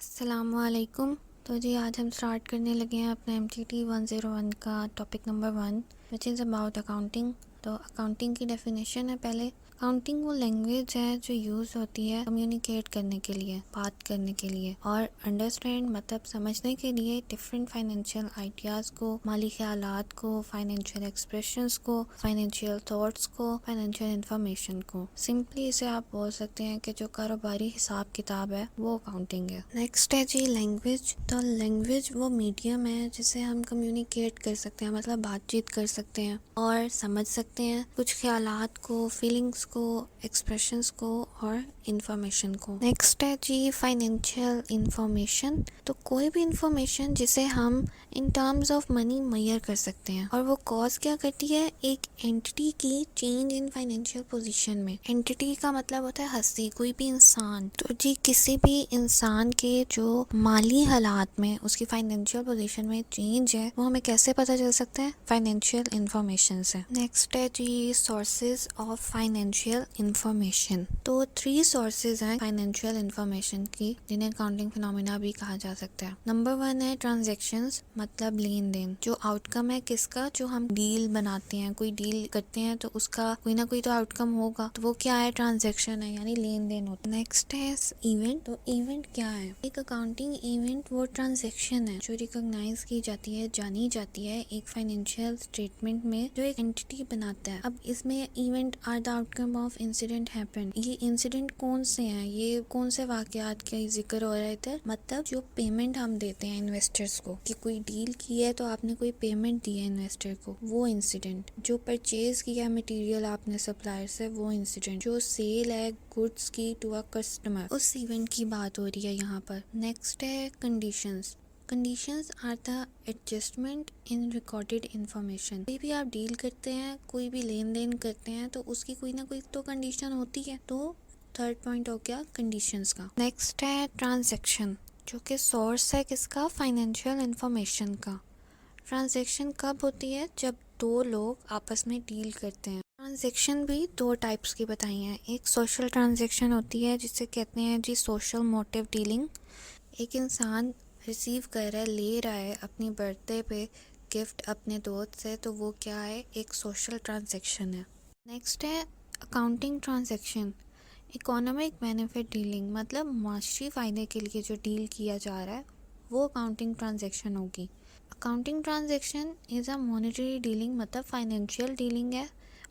अस्सलामुअलैकुम। तो जी आज हम स्टार्ट करने लगे हैं अपना MGT101 का topic number 1 which is about accounting. तो अकाउंटिंग की डेफिनेशन है पहले। अकाउंटिंग वो लैंग्वेज है जो यूज़ होती है कम्युनिकेट करने के लिए, बात करने के लिए और अंडरस्टैंड मतलब समझने के लिए डिफरेंट फाइनेंशियल आइडियाज़ को, माली ख्यालात को, फाइनेंशियल एक्सप्रेशंस को, फाइनेंशियल थॉट्स को, फाइनेंशियल इंफॉर्मेशन को। सिंपली इसे आप बोल सकते हैं कि जो कारोबारी हिसाब किताब है वो अकाउंटिंग है। नेक्स्ट है जी लैंग्वेज। तो लैंग्वेज वो मीडियम है जिसे हम कम्युनिकेट कर सकते हैं, मतलब बातचीत कर सकते हैं और समझ सकते हैं कुछ ख्यालात को, फीलिंग्स को, एक्सप्रेशंस को और इंफॉर्मेशन को। नेक्स्ट है जी फाइनेंशियल इंफॉर्मेशन। तो कोई भी इंफॉर्मेशन जिसे हम in terms of money measure कर सकते हैं और वो कॉज क्या करती है, एक एंटिटी की चेंज इन फाइनेंशियल पोजीशन में। एंटिटी का मतलब होता है हस्ती, कोई भी इंसान। तो जी किसी भी इंसान के जो माली हालात में, उसकी फाइनेंशियल पोजीशन में चेंज है वो हमें कैसे पता चल सकता है, फाइनेंशियल इंफॉर्मेशन से। नेक्स्ट है जी सोर्सेज ऑफ फाइनेंशियल इंफॉर्मेशन। तो 3 सोर्सेज हैं फाइनेंशियल इंफॉर्मेशन की जिन्हें अकाउंटिंग फिनोमिना भी कहा जा सकता है। नंबर 1 है ट्रांजैक्शंस, मतलब लेन देन, जो आउटकम है किसका, जो हम डील बनाते हैं, कोई डील करते हैं तो उसका कोई ना कोई तो आउटकम होगा, तो वो क्या है, ट्रांजैक्शन है, यानी लेन देन होता है। नेक्स्ट है इवेंट। तो इवेंट क्या है, एक अकाउंटिंग इवेंट वो ट्रांजैक्शन है जो रिकॉग्नाइज की जाती है, जानी जाती है एक फाइनेंशियल स्टेटमेंट में जो एक एंटिटी बनाता है। अब इसमें event are the outcome of incident happened. ये इंसिडेंट कौन से हैं, ये कौन से वाकयात का जिक्र हो रहा है इधर, मतलब जो पेमेंट हम देते हैं इन्वेस्टर्स को, कि कोई डील की है तो आपने कोई पेमेंट दी है इन्वेस्टर को, वो इंसिडेंट। जो परचेज किया मटेरियल आपने सप्लायर से, वो इंसिडेंट। जो सेल है गुड्स की टू अ कस्टमर, उस इवेंट की बात हो रही है यहाँ पर। नेक्स्ट है conditions. Conditions are the adjustment in recorded information. कोई भी आप डील करते हैं, कोई भी लेन देन करते हैं तो उसकी कोई ना कोई तो कंडीशन होती है। तो थर्ड पॉइंट हो गया कंडीशंस का। नेक्स्ट है ट्रांजैक्शन, जो कि सोर्स है किसका, फाइनेंशियल इंफॉर्मेशन का। ट्रांजैक्शन कब होती है, जब 2 लोग आपस में डील करते हैं। ट्रांजैक्शन भी 2 टाइप्स की बताई हैं। एक सोशल ट्रांजैक्शन होती है जिसे कहते हैं जी सोशल मोटिव डीलिंग। एक इंसान रिसीव कर रहा है, ले रहा है अपनी बर्थडे पे गिफ्ट अपने दोस्त से, तो वो क्या है, एक सोशल ट्रांजैक्शन है। नेक्स्ट है accounting transaction, economic benefit dealing, मतलब माशी फ़ायदे के लिए जो डील किया जा रहा है वो अकाउंटिंग ट्रांजैक्शन होगी। Accounting transaction is a monetary dealing, मतलब फाइनेंशियल डीलिंग है,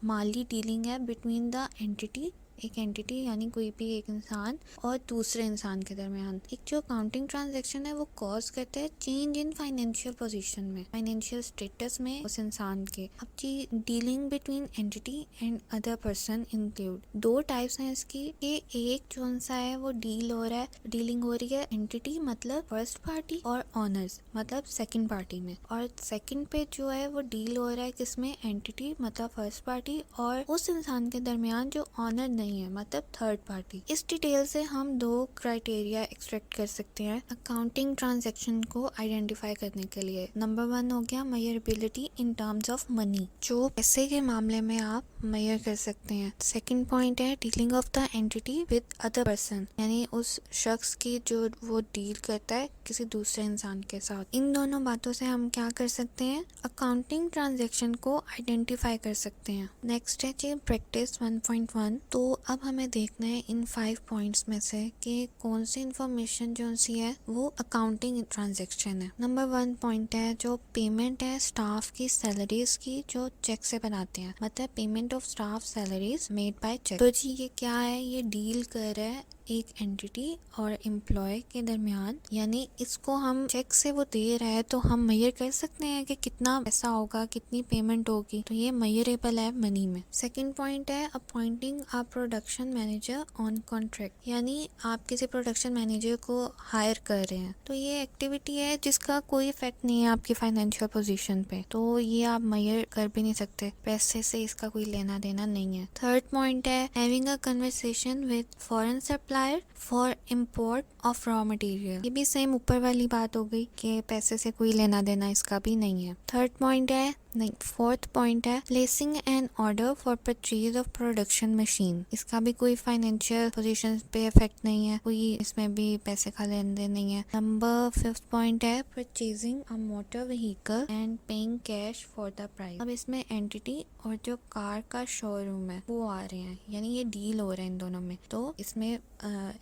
माली डीलिंग है बिटवीन द एंटिटी, एक एंटिटी यानी कोई भी एक इंसान और दूसरे इंसान के दरमियान। एक जो अकाउंटिंग ट्रांजैक्शन है वो कॉज करता है चेंज इन फाइनेंशियल पोजीशन में, फाइनेंशियल स्टेटस में उस इंसान के। अब जी dealing between entity and other person include, 2 types हैं इसकी। ये एक जो सा है वो डील हो रहा है, डीलिंग हो रही है एंटिटी मतलब फर्स्ट पार्टी और ऑनर्स मतलब सेकंड पार्टी में, और सेकंड पे जो है वो डील हो रहा है किसमें, एंटिटी मतलब फर्स्ट पार्टी और उस इंसान के दरमियान जो ऑनर नहीं है, मतलब थर्ड पार्टी। इस डिटेल से हम 2 क्राइटेरिया एक्सट्रैक्ट कर सकते हैं अकाउंटिंग ट्रांजैक्शन को आइडेंटिफाई करने के लिए। नंबर 1 हो गया measurability in terms of money, जो पैसे के मामले में आप मेजर कर सकते हैं। सेकंड पॉइंट है dealing of the entity with other person, यानी उस शख्स की जो वो डील करता है किसी दूसरे इंसान के साथ। इन दोनों बातों से हम क्या कर सकते हैं, अकाउंटिंग ट्रांजैक्शन को आइडेंटिफाई कर सकते हैं। नेक्स्ट है जी प्रैक्टिस 1.1। तो अब हमें देखना है इन 5 पॉइंट्स में से कि कौन सी इंफॉर्मेशन जो सी है वो अकाउंटिंग ट्रांजैक्शन है। नंबर 1 पॉइंट है जो पेमेंट है स्टाफ की सैलरीज की, जो चेक से बनाते हैं, मतलब payment of staff salaries made by cheque. तो जी ये क्या है, ये डील कर रहा है एक एंटिटी और एम्प्लॉय के दरमियान, यानी इसको हम चेक से वो दे रहा है तो हम मेजर कर सकते हैं कि कितना पैसा होगा, कितनी पेमेंट होगी, तो ये मेजरेबल है मनी में। सेकंड पॉइंट है appointing a production manager on contract, यानी आप किसी प्रोडक्शन मैनेजर को हायर कर रहे हैं, तो ये एक्टिविटी है जिसका कोई इफेक्ट नहीं है आपकी फाइनेंशियल पोजीशन पे, तो ये आप मेजर कर भी नहीं सकते, पैसे से इसका कोई लेना देना नहीं है। थर्ड पॉइंट है having a conversation with foreign supplier for import of raw material, ये भी सेम ऊपर वाली बात हो गई कि पैसे से कोई लेना देना इसका भी नहीं है। थर्ड पॉइंट है फोर्थ पॉइंट है placing an order for purchase of production machine. इसका भी कोई फाइनेंशियल पोजीशन पे इफेक्ट नहीं है, कोई इसमें भी पैसे का लेन देन नहीं है। नंबर फिफ्थ पॉइंट है purchasing a motor vehicle and paying cash for the price. अब इसमें एंटिटी और जो कार का शोरूम है वो आ रहे हैं, यानी ये डील हो रहा है इन दोनों में, तो इसमें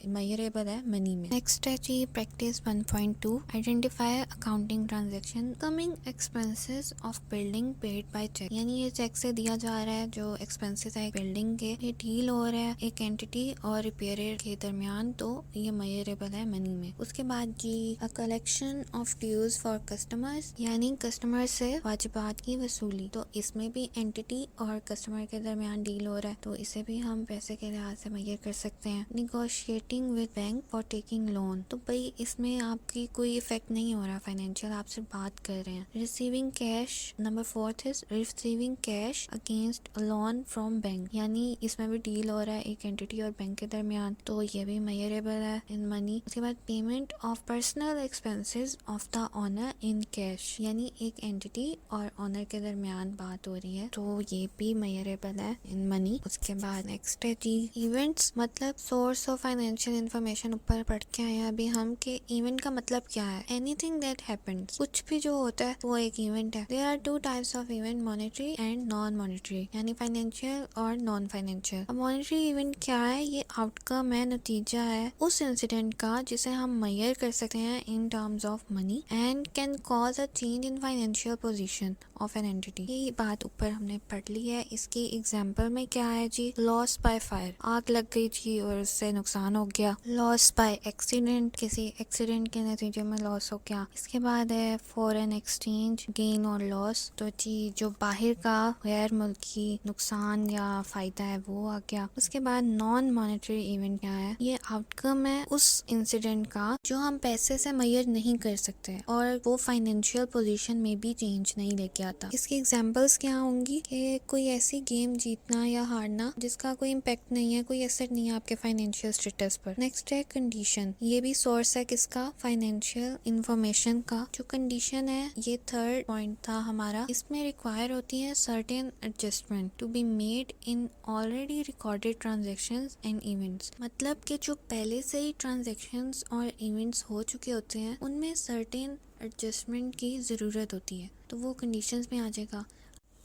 मेजरेबल है मनी में। नेक्स्ट है जी practice 1.2 identify accounting transaction coming expenses of building paid by cheque. यानी ये चेक से दिया जा रहा है जो एक्सपेंसेस है बिल्डिंग के, ये डील हो रहा है एक एंटिटी और रिपेयरर के दरमियान, तो ये मेजरेबल है मनी में। उसके बाद जी a collection of dues for customers, यानी कस्टमर से वाजिबात की वसूली, तो इसमें भी एंटिटी और कस्टमर के दरमियान डील हो रहा है, तो इसे भी हम पैसे के लिहाज से मेजर कर सकते हैं। Negotiating with bank for taking loan, तो भाई इसमें आपकी कोई इफेक्ट नहीं हो रहा फाइनेंशियल, आप सिर्फ बात कर रहे हैं। Receiving cash, number fourth is receiving cash against loan from bank, यानी इसमें भी डील हो रहा है एक एंटिटी और बैंक के दरमियान, तो ये भी मेजरेबल है इन मनी। उसके बाद payment of personal expenses of the owner in cash, यानी एक एंटिटी और ओनर के दरमियान बात हो रही है, तो ये भी मेजरेबल है इन मनी। उसके बाद नेक्स्ट है जी इवेंट्स, मतलब सोर्स ऑफ फाइनेंशियल इंफॉर्मेशन। ऊपर पढ़ के आए हैं अभी हम कि इवेंट का मतलब क्या है, एनीथिंग दैट हैपेंस, कुछ भी जो होता है वो एक इवेंट है। There are two types of event, monetary and non monetary, यानी फाइनेंशियल और नॉन फाइनेंशियल। अब मॉनेटरी इवेंट क्या है, ये आउटकम है, नतीजा है उस इंसिडेंट का जिसे हम मेजर कर सकते हैं in terms of money and can cause a change in financial position of an entity. ये बात ऊपर हमने पढ़ ली है। इसकी एग्जांपल में क्या है जी, लॉस बाय फायर, आग लग गई थी और उससे नुकसान हो गया। लॉस बाय एक्सीडेंट, किसी एक्सीडेंट के नतीजे में लॉस हो गया। इसके बाद है फॉरेन एक्सचेंज गेन और लॉस, तो जी जो बाहर का गैर मुल्की नुकसान या फायदा है वो आ गया। उसके बाद नॉन मॉनेटरी इवेंट क्या है, ये आउटकम है उस इंसिडेंट का जो हम पैसे से मेजर नहीं कर सकते और वो फाइनेंशियल पोजीशन में भी चेंज नहीं लेके आता। इसकी एग्जांपल्स क्या होंगी कि कोई ऐसी गेम जीतना या हारना जिसका कोई इम्पैक्ट नहीं है, कोई असर नहीं है आपके फाइनेंशियल स्टेटस पर। नेक्स्ट है कंडीशन, ये भी सोर्स है किसका, फाइनेंशियल इंफॉर्मेशन का। जो कंडीशन है ये थर्ड पॉइंट था हमारा, इसमें रिक्वायर होती है certain adjustment to be made in already recorded transactions and events, मतलब कि जो पहले से ही ट्रांजेक्शंस और इवेंट्स हो चुके होते हैं उनमें सर्टेन एडजस्टमेंट की ज़रूरत होती है, तो वो कंडीशंस में आ जाएगा।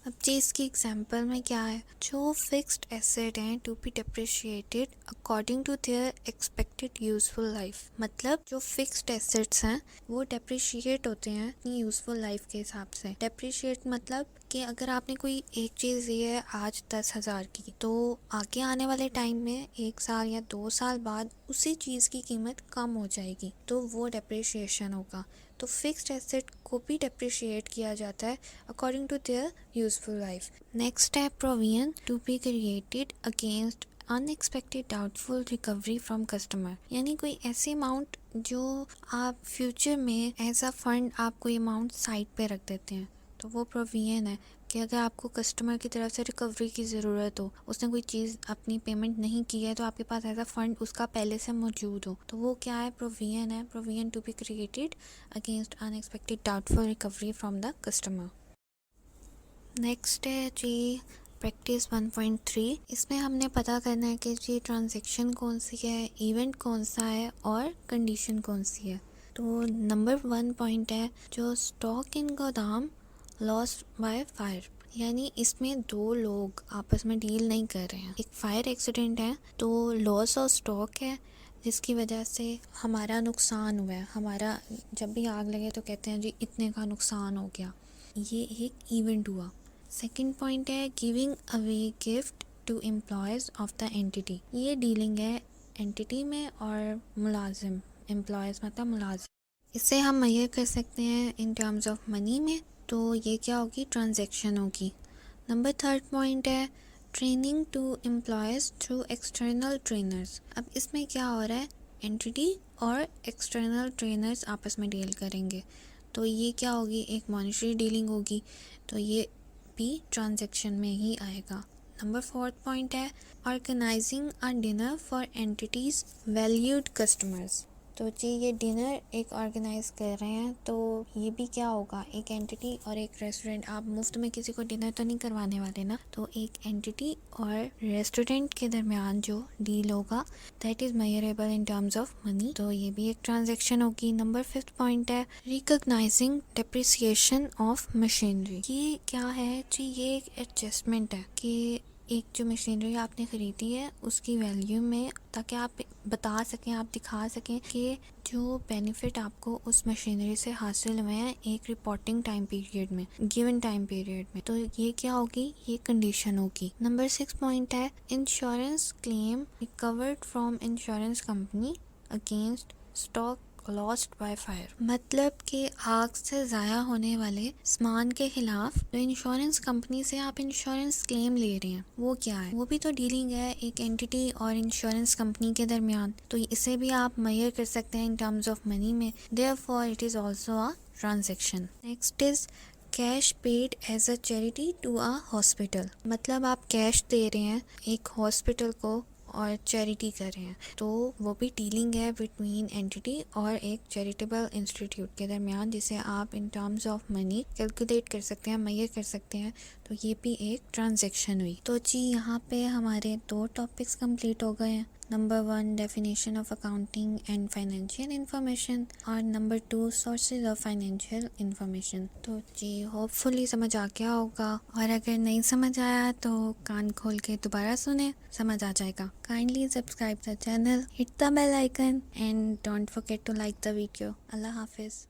अब जी इसकी एग्जांपल में क्या है, जो फिक्स्ड एसेट हैं to be depreciated according to their expected useful life, मतलब जो फिक्स्ड एसेट्स हैं वो डेप्रिशिएट होते हैं अपनी यूजफुल लाइफ के हिसाब से। डेप्रिशिएट मतलब कि अगर आपने कोई एक चीज़ ली है आज 10,000 की, तो आगे आने वाले टाइम में 1 साल या 2 साल बाद उसी चीज़ की कीमत कम हो जाएगी, तो वो डेप्रिशिएशन होगा। तो फिक्स्ड एसेट को भी डेप्रिशिएट किया जाता है according to their useful life. Next है provision to be created against unexpected doubtful recovery from customer, यानी कोई ऐसी अमाउंट जो आप फ्यूचर में एज अ फंड आप कोई अमाउंट साइड पे रख देते हैं, तो वो प्रोविजन है कि अगर आपको कस्टमर की तरफ से रिकवरी की ज़रूरत हो, उसने कोई चीज़ अपनी पेमेंट नहीं की है, तो आपके पास ऐसा फंड उसका पहले से मौजूद हो, तो वो क्या है, प्रोविजन है। Provision to be created against unexpected doubtful recovery from the customer. Next है जी प्रैक्टिस 1.3, इसमें हमने पता करना है कि जी ट्रांजैक्शन कौन सी है, इवेंट कौन सा है और कंडीशन कौन सी है। तो नंबर 1 पॉइंट है जो स्टॉक इन गोदाम लॉस बाय फायर, यानी इसमें दो लोग आपस में डील नहीं कर रहे हैं, एक फायर एक्सीडेंट है तो लॉस ऑफ स्टॉक है जिसकी वजह से हमारा नुकसान हुआ है। हमारा जब भी आग लगे तो कहते हैं जी इतने का नुकसान हो गया, ये एक इवेंट हुआ। सेकंड पॉइंट है giving away gift to employees of the entity, ये डीलिंग है एंटिटी में और मुलाजिम, एम्प्लॉयज़ मतलब मुलाजिम। इसे हम मेजर कर सकते हैं इन टर्म्स ऑफ मनी में, तो ये क्या होगी, ट्रांजैक्शन होगी। नंबर थर्ड पॉइंट है training to employees through external trainers. अब इसमें क्या हो रहा है, एंटिटी और एक्सटर्नल ट्रेनर्स आपस में डील करेंगे, तो ये क्या होगी, एक मॉनेटरी डीलिंग होगी, तो ये भी ट्रांजैक्शन में ही आएगा। नंबर फोर्थ पॉइंट है organising a dinner for entities valued customers, तो जी ये डिनर एक ऑर्गेनाइज कर रहे हैं, तो ये भी क्या होगा, एक एंटिटी और एक रेस्टोरेंट। आप मुफ्त में किसी को डिनर तो नहीं करवाने वाले ना, तो एक एंटिटी और रेस्टोरेंट के दरमियान जो डील होगा that is measurable in terms of money, तो ये भी एक ट्रांजेक्शन होगी। नंबर 5 पॉइंट है रिकॉग्नाइजिंग डेप्रिसिएशन ऑफ मशीनरी। ये क्या है जी, ये एक एडजस्टमेंट है कि एक जो मशीनरी आपने ख़रीदी है उसकी वैल्यू में, ताकि आप बता सकें, आप दिखा सकें कि जो बेनिफिट आपको उस मशीनरी से हासिल हुए हैं एक रिपोर्टिंग टाइम पीरियड में, गिवन टाइम पीरियड में, तो ये क्या होगी, ये कंडीशन होगी। नंबर 6 पॉइंट है insurance claim recovered from insurance company against stock lost by fire. मतलब कि आग से ज़ाया होने वाले सामान के खिलाफ जो इंश्योरेंस कंपनी से आप इंश्योरेंस क्लेम ले रहे हैं वो क्या है, वो भी तो डीलिंग है एक एंटिटी और इंश्योरेंस कंपनी के दरमियान, तो इसे भी आप मेजर कर सकते हैं इन टर्म्स ऑफ मनी में। Therefore it is also a transaction. Next is cash paid as a charity to a hospital. मतलब आप कैश दे रहे हैं एक हॉस्पिटल को और चैरिटी कर रहे हैं, तो वो भी डीलिंग है बिटवीन एंटिटी और एक चैरिटेबल इंस्टीट्यूट के दरमियान, जिसे आप इन टर्म्स ऑफ मनी कैलकुलेट कर सकते हैं, मेजर कर सकते हैं, तो ये भी एक ट्रांजैक्शन हुई। तो जी यहाँ पे हमारे 2 टॉपिक्स कंप्लीट हो गए हैं। Number 1 definition of accounting and financial information और number 2 sources of financial information. तो जी होपफुली समझ आ गया होगा, और अगर नहीं समझ आया तो कान खोल के दोबारा सुने, समझ आ जाएगा। Kindly subscribe the channel, hit the bell icon and don't forget to like the video. Allah हाफिज़।